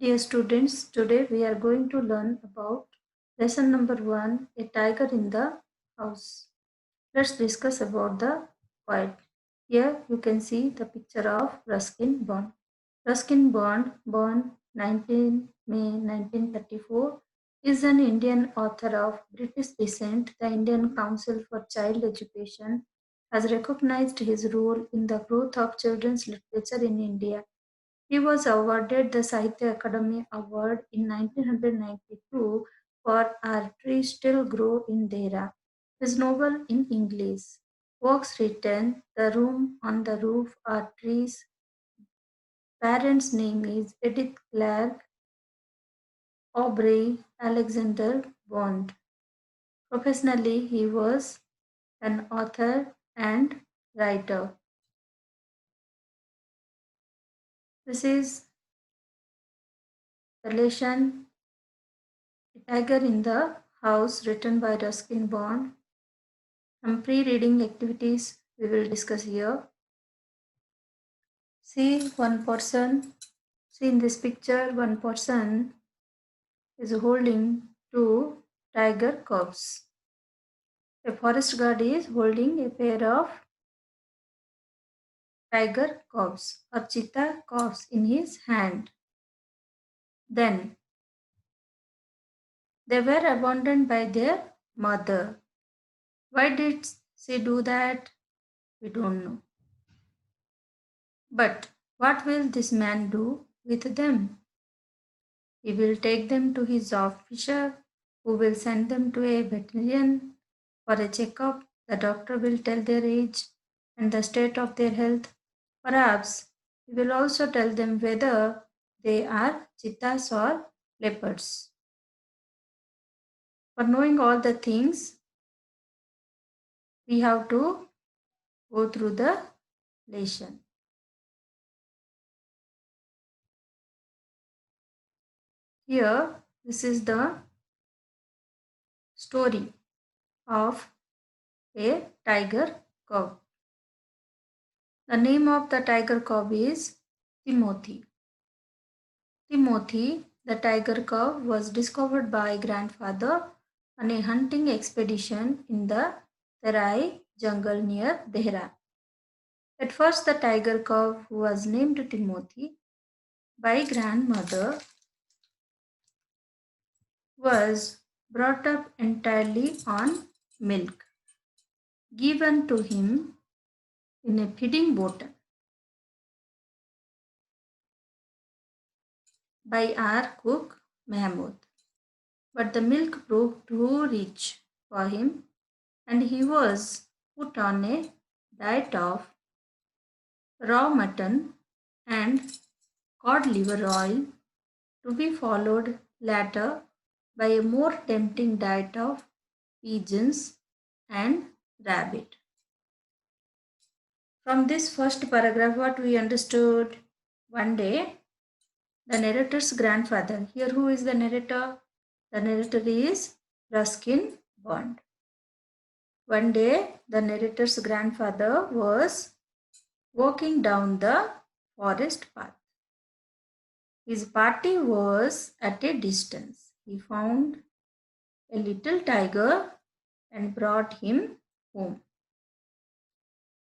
Dear students, today we are going to learn about lesson number 1, a tiger in the house. Let's discuss about the poet. Here you can see the picture of Ruskin Bond. Ruskin Bond, born 19 May 1934, is an Indian author of British descent. The Indian Council for Child Education has recognized his role in the growth of children's literature in India. He was awarded the Sahitya Akademi Award in 1992 for Our Trees Still Grow in Dehra. His novel in English works written The Room on the Roof Are Trees. Parents' name is Edith Clark Aubrey Alexander Bond. Professionally, he was an author and writer. This is the lesson A Tiger in the House written by Ruskin Bond. Some pre-reading activities we will discuss here. See in this picture, one person is holding two tiger cubs. A forest guard is holding a pair of tiger cubs or cheetah cubs in his hand. Then they were abandoned by their mother. Why did she do that? We don't know. But what will this man do with them? He will take them to his officer, who will send them to a veterinarian for a checkup. The doctor will tell their age and the state of their health. Perhaps he will also tell them whether they are cheetahs or leopards. For knowing all the things, we have to go through the lesson. Here, this is the story of a tiger cub. The name of the tiger cub is Timothy. Timothy, the tiger cub, was discovered by grandfather on a hunting expedition in the Terai jungle near Dehra. At first, the tiger cub, who was named Timothy by grandmother, was brought up entirely on milk given to him in a feeding bottle by our cook Mahmud. But the milk proved too rich for him, and he was put on a diet of raw mutton and cod liver oil, to be followed later by a more tempting diet of pigeons and rabbit. From this first paragraph, what we understood: one day, the narrator's grandfather. Here, who is the narrator? The narrator is Ruskin Bond. One day, the narrator's grandfather was walking down the forest path. His party was at a distance. He found a little tiger and brought him home.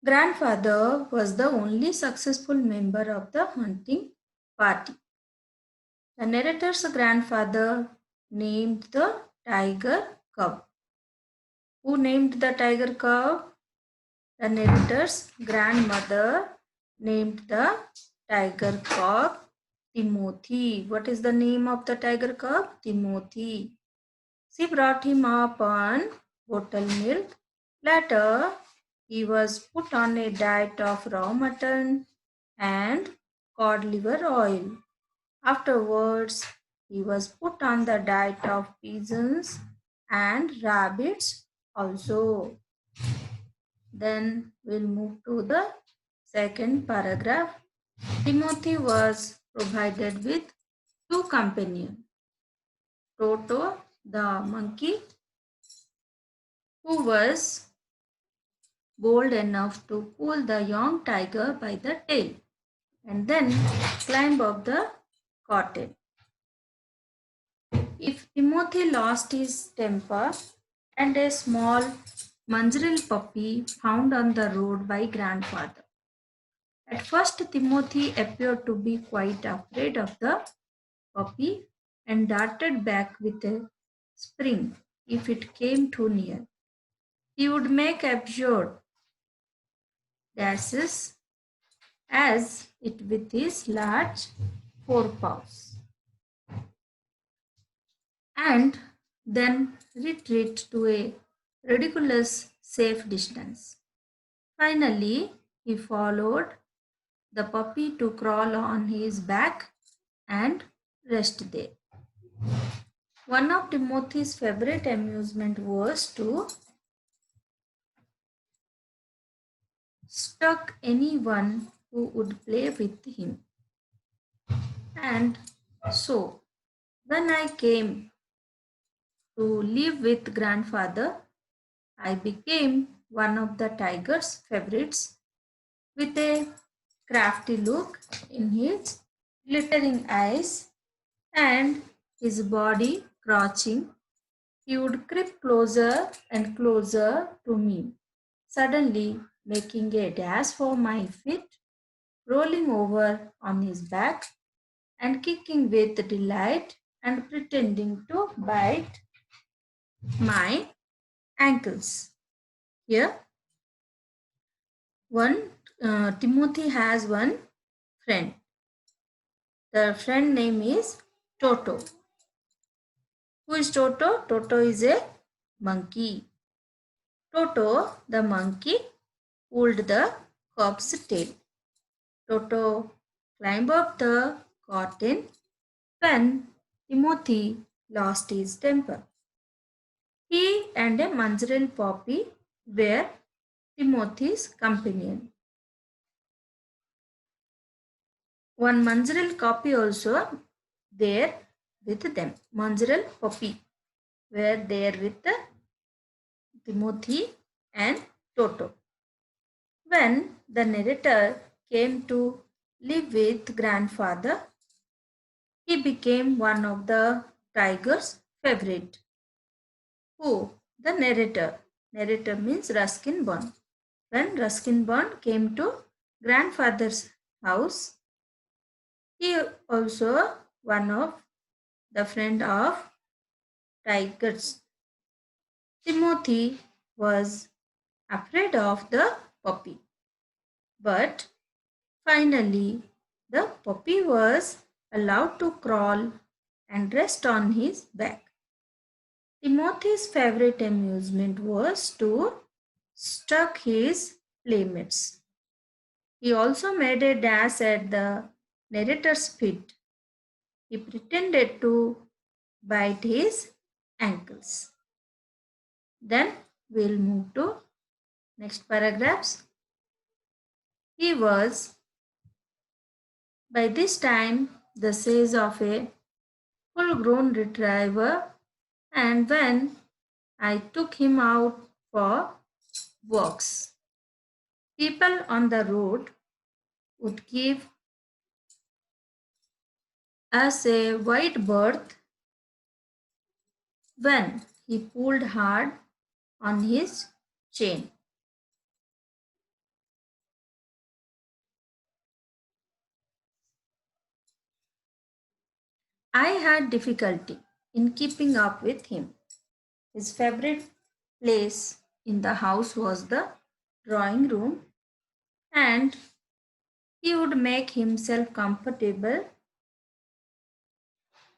Grandfather was the only successful member of the hunting party. The narrator's grandfather named the tiger cub. Who named the tiger cub? The narrator's grandmother named the tiger cub Timothy. What is the name of the tiger cub? Timothy. She brought him up on bottle milk. Later, he was put on a diet of raw mutton and cod liver oil. Afterwards, he was put on the diet of pigeons and rabbits also. Then we'll move to the second paragraph. Timothy was provided with two companions. Toto, the monkey, who was bold enough to pull the young tiger by the tail and then climb up the cottage. If Timothy lost his temper and a small mongrel puppy found on the road by grandfather. At first, Timothy appeared to be quite afraid of the puppy and darted back with a spring if it came too near. He would make absurd dashes as it with his large forepaws and then retreat to a ridiculous safe distance. Finally, he followed the puppy to crawl on his back and rest there. One of Timothy's favorite amusement was to stalk anyone who would play with him. And so, when I came to live with grandfather, I became one of the tiger's favorites with a crafty look in his glittering eyes and his body crouching. He would creep closer and closer to me, suddenly making a dash for my feet, rolling over on his back and kicking with delight and pretending to bite my ankles. Here, one Timothy has one friend. The friend name is Toto. Who is Toto? Toto is a monkey. Toto, the monkey, pulled the cob's tail. Toto climbed up the curtain when Timothy lost his temper. He and a mongrel puppy were Timothy's companion. One mongrel puppy also there with them. Mongrel puppy were there with Timothy and Toto. When the narrator came to live with grandfather, he became one of the tiger's favorite. Who? The narrator. Narrator means Ruskin Bond. When Ruskin Bond came to grandfather's house, he also one of the friend of tigers. Timothy was afraid of the puppy, but finally the puppy was allowed to crawl and rest on his back. Timothy's favorite amusement was to stalk his playmates. He also made a dash at the narrator's feet. He pretended to bite his ankles. Then we'll move to next paragraphs. He was by this time the size of a full grown retriever, and when I took him out for walks, people on the road would give us a wide berth when he pulled hard on his chain. I had difficulty in keeping up with him. His favorite place in the house was the drawing room, and he would make himself comfortable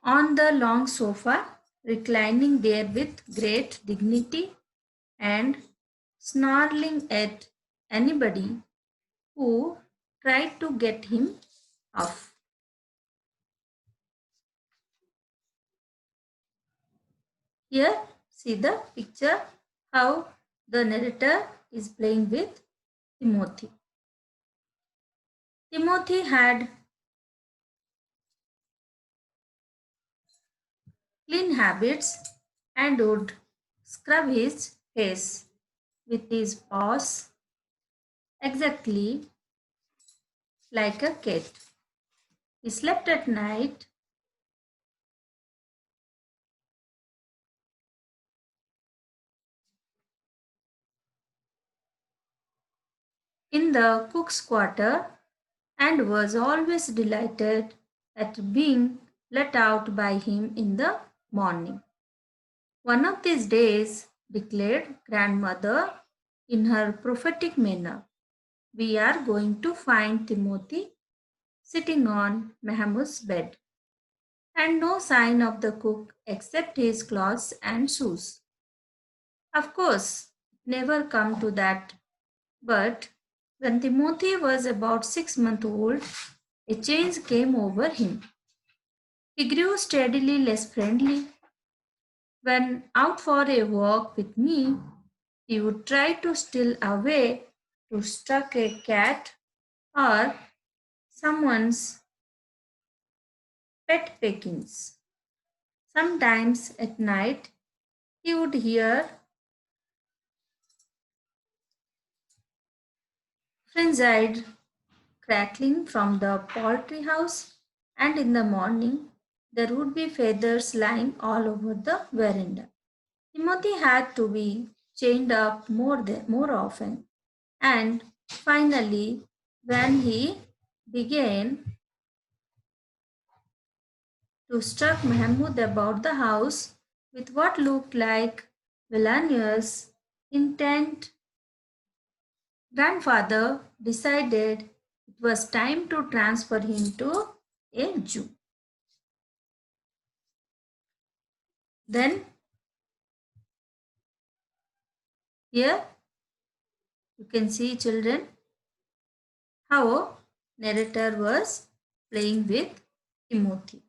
on the long sofa, reclining there with great dignity and snarling at anybody who tried to get him off. Here, see the picture how the narrator is playing with Timothy. Timothy had clean habits and would scrub his face with his paws exactly like a cat. He slept at night in the cook's quarter and was always delighted at being let out by him in the morning. One of these days, declared grandmother in her prophetic manner, we are going to find Timothy sitting on Mahmud's bed, and no sign of the cook except his clothes and shoes. Of course, it never come to that, but when Timothy was about 6 months old, a change came over him. He grew steadily less friendly. When out for a walk with me, he would try to steal away to struck a cat or someone's pet pickings. Sometimes at night, he would hear frenzied crackling from the poultry house, and in the morning, there would be feathers lying all over the veranda. Timothy had to be chained up more often, and finally, when he began to struck Mahmud about the house with what looked like villainous intent, grandfather decided it was time to transfer him to a Jew. Then here you can see children how narrator was playing with Timothy.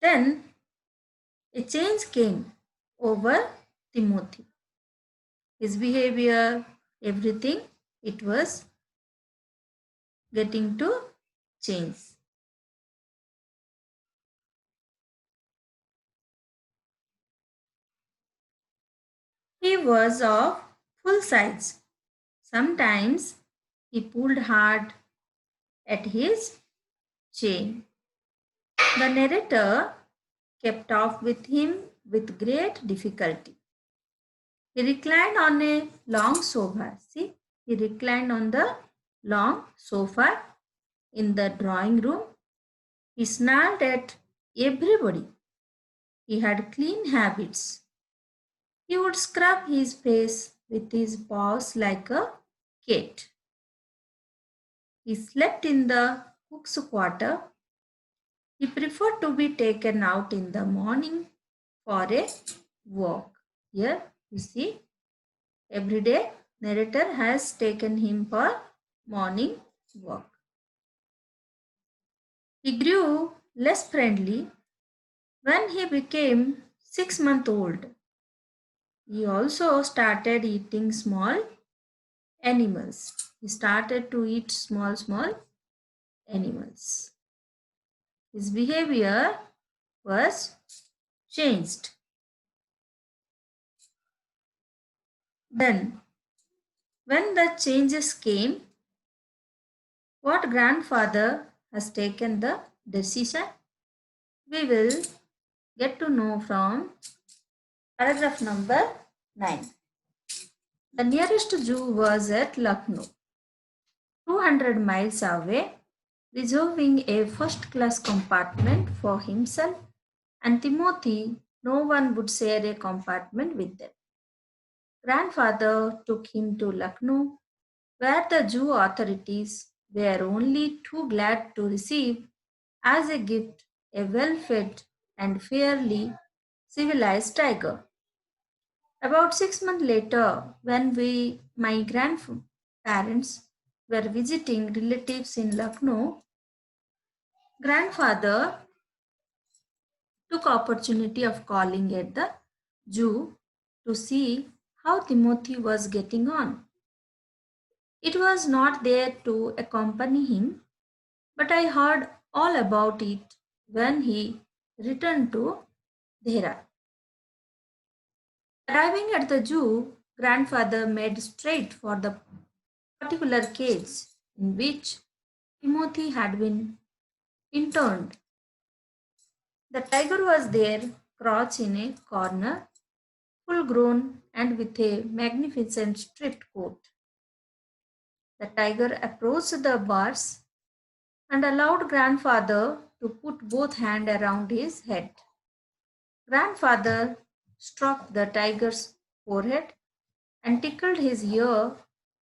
Then a change came over Timothy. His behavior, everything, it was getting to change. He was of full size. Sometimes he pulled hard at his chain. The narrator kept off with him with great difficulty. He reclined on a long sofa. See, he reclined on the long sofa in the drawing room. He snarled at everybody. He had clean habits. He would scrub his face with his paws like a cat. He slept in the cook's quarter. He preferred to be taken out in the morning for a walk. Here you see, every day narrator has taken him for morning walk. He grew less friendly when he became 6 months old. He also started eating small animals. He started to eat small animals. His behavior was changed. Then, when the changes came, what grandfather has taken the decision, we will get to know from paragraph number 9. The nearest Jew was at Lucknow, 200 miles away, reserving a first class compartment for himself and Timothy. No one would share a compartment with them. Grandfather took him to Lucknow, where the Jew authorities were only too glad to receive as a gift a well fed and fairly civilized tiger. About 6 months later, when my grandparents were visiting relatives in Lucknow, grandfather took opportunity of calling at the Jew to see how Timothy was getting on. It was not there to accompany him, but I heard all about it when he returned to Dhera. Arriving at the Jew, grandfather made straight for the particular cage in which Timothy had been interned. The tiger was there, crouched in a corner, full grown and with a magnificent striped coat. The tiger approached the bars and allowed grandfather to put both hands around his head. Grandfather stroked the tiger's forehead and tickled his ear,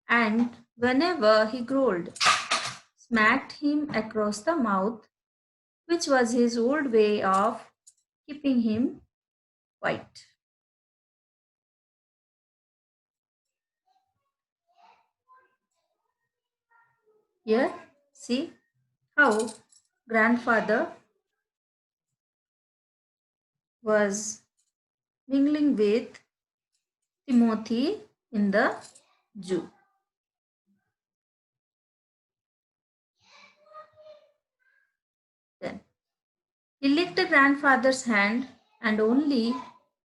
and whenever he growled, smacked him across the mouth, which was his old way of keeping him quiet. Here, see how grandfather was mingling with Timothy in the zoo. Then he licked grandfather's hand and only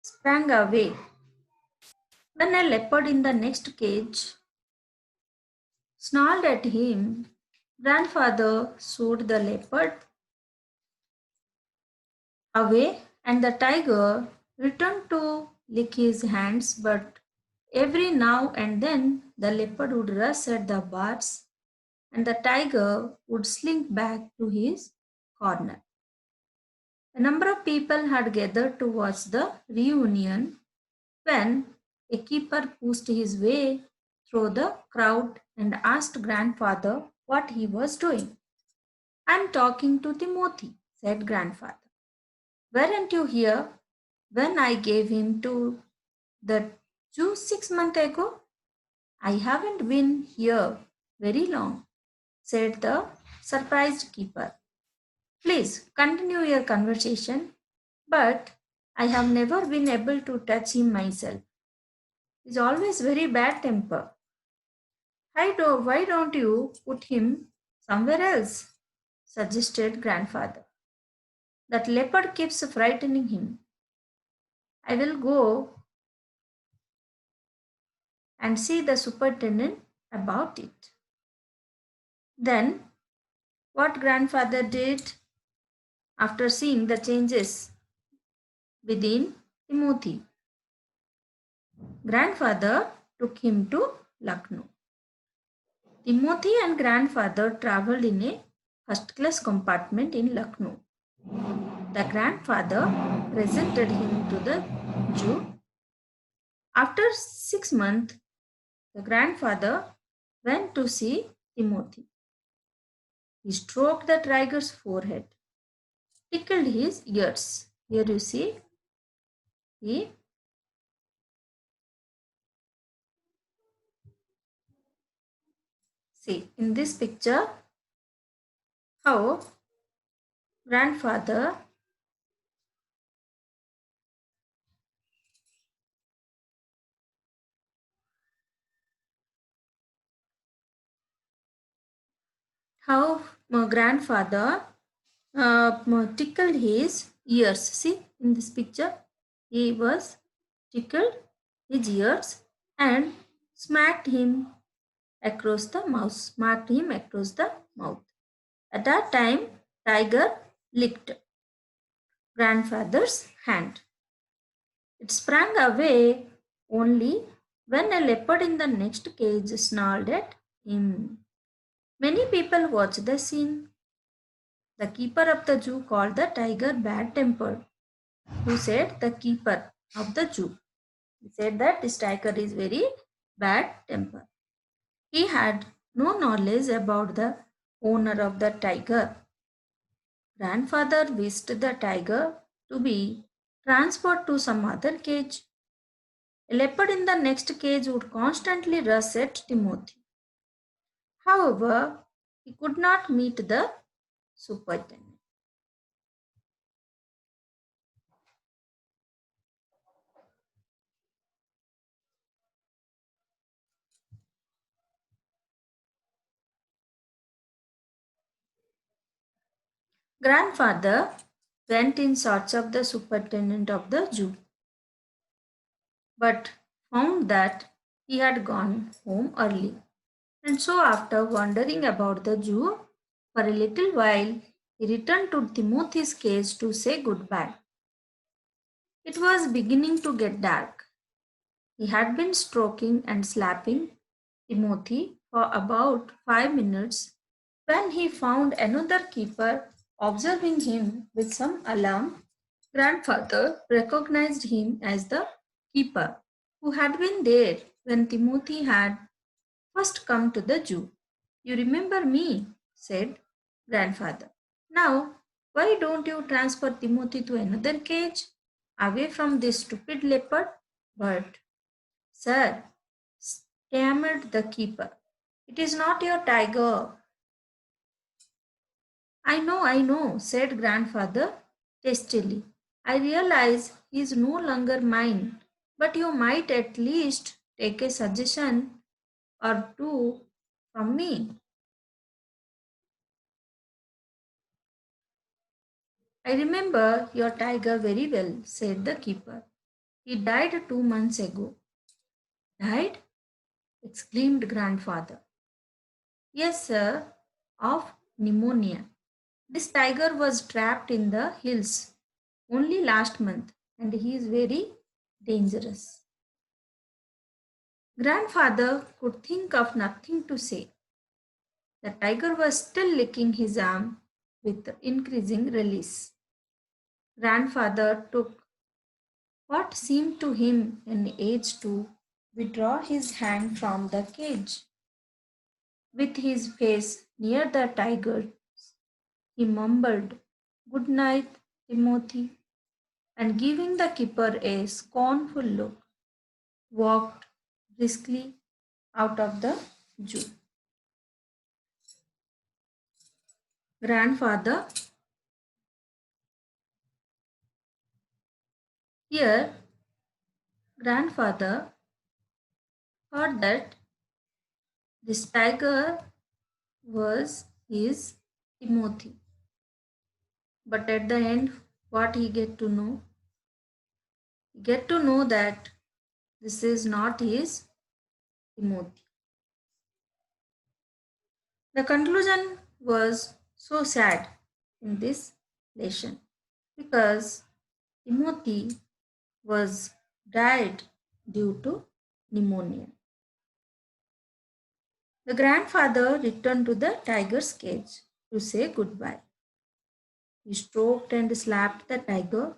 sprang away when a leopard in the next cage snarled at him. Grandfather showed the leopard away, and the tiger returned to lick his hands, but every now and then the leopard would rush at the bars and the tiger would slink back to his corner. A number of people had gathered to watch the reunion when a keeper pushed his way through the crowd and asked grandfather what he was doing. I'm talking to Timothy, said grandfather. Weren't you here when I gave him to the Jew 6 months ago? I haven't been here very long, said the surprised keeper. Please continue your conversation, but I have never been able to touch him myself. He's always very bad temper. Why don't you put him somewhere else? Suggested grandfather. That leopard keeps frightening him. I will go and see the superintendent about it. Then, what grandfather did after seeing the changes within Timothy? Grandfather took him to Lucknow. Timothy and grandfather traveled in a first class compartment in Lucknow. The grandfather presented him to the Jew. After 6 months, the grandfather went to see Timothy. He stroked the tiger's forehead, tickled his ears. Here you see, he see in this picture how grandfather how my grandfather tickled his ears. See in this picture, he was tickled his ears and smacked him across the mouth. Smacked him across the mouth. At that time, tiger licked grandfather's hand. It sprang away only when a leopard in the next cage snarled at him. Many people watched the scene. The keeper of the zoo called the tiger bad tempered. Who said? The keeper of the zoo. He said that this tiger is very bad tempered. He had no knowledge about the owner of the tiger. Grandfather wished the tiger to be transferred to some other cage. A leopard in the next cage would constantly rush at Timothy. However, he could not meet the superintendent. Grandfather went in search of the superintendent of the zoo, but found that he had gone home early. And so, after wandering about the zoo for a little while, he returned to Timothy's cage to say goodbye. It was beginning to get dark. He had been stroking and slapping Timothy for about 5 minutes when he found another keeper observing him with some alarm. Grandfather recognized him as the keeper who had been there when Timothy had first come to the zoo. You remember me, said grandfather. Now, why don't you transfer Timothy to another cage away from this stupid leopard? But, sir, stammered the keeper, it is not your tiger. I know, said grandfather testily. I realize he is no longer mine, but you might at least take a suggestion or two from me. I remember your tiger very well, said the keeper. He died 2 months ago. Died? Exclaimed grandfather. Yes, sir, of pneumonia. This tiger was trapped in the hills only last month and he is very dangerous. Grandfather could think of nothing to say. The tiger was still licking his arm with increasing release. Grandfather took what seemed to him an age to withdraw his hand from the cage. With his face near the tiger, he mumbled, Good night, Timothy, and giving the keeper a scornful look, walked briskly out of the zoo. Grandfather, here, grandfather thought that this tiger was his Timothy. But at the end, what he get to know? He get to know that this is not his Timothy. The conclusion was so sad in this lesson because Timothy was died due to pneumonia. The grandfather returned to the tiger's cage to say goodbye. He stroked and slapped the tiger.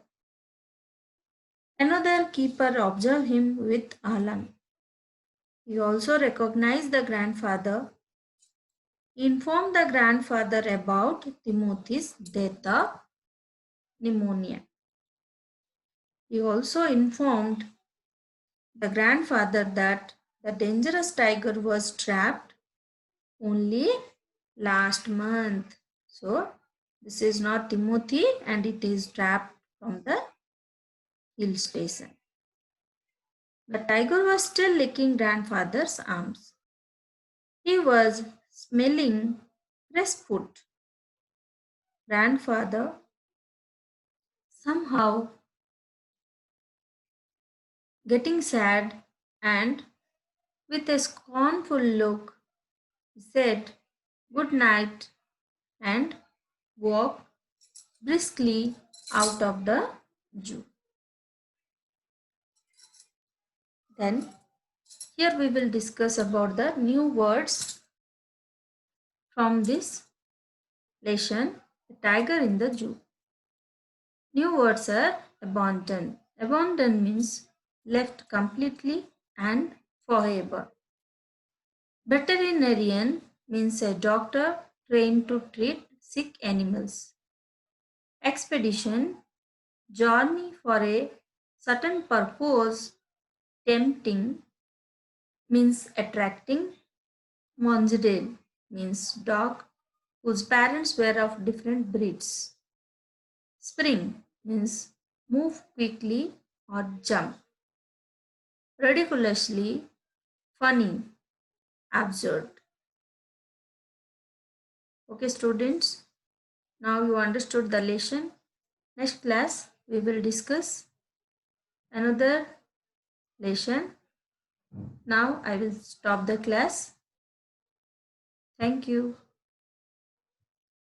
Another keeper observed him with alarm. He also recognized the grandfather. He informed the grandfather about Timothy's death of pneumonia. He also informed the grandfather that the dangerous tiger was trapped only last month. So, this is not Timothy and it is trapped from the hill station. The tiger was still licking grandfather's arms. He was smelling fresh food. Grandfather somehow getting sad and with a scornful look he said good night and walked briskly out of the zoo. Then here we will discuss about the new words from this lesson, the tiger in the zoo. New words are abandon. Abandon means left completely and forever. Veterinarian means a doctor trained to treat sick animals. Expedition, journey for a certain purpose, tempting means attracting. Mongrel means dog whose parents were of different breeds. Spring means move quickly or jump. Ridiculously, funny, absurd. Okay, students, now you understood the lesson. Next class, we will discuss another lesson. Now I will stop the class. Thank you.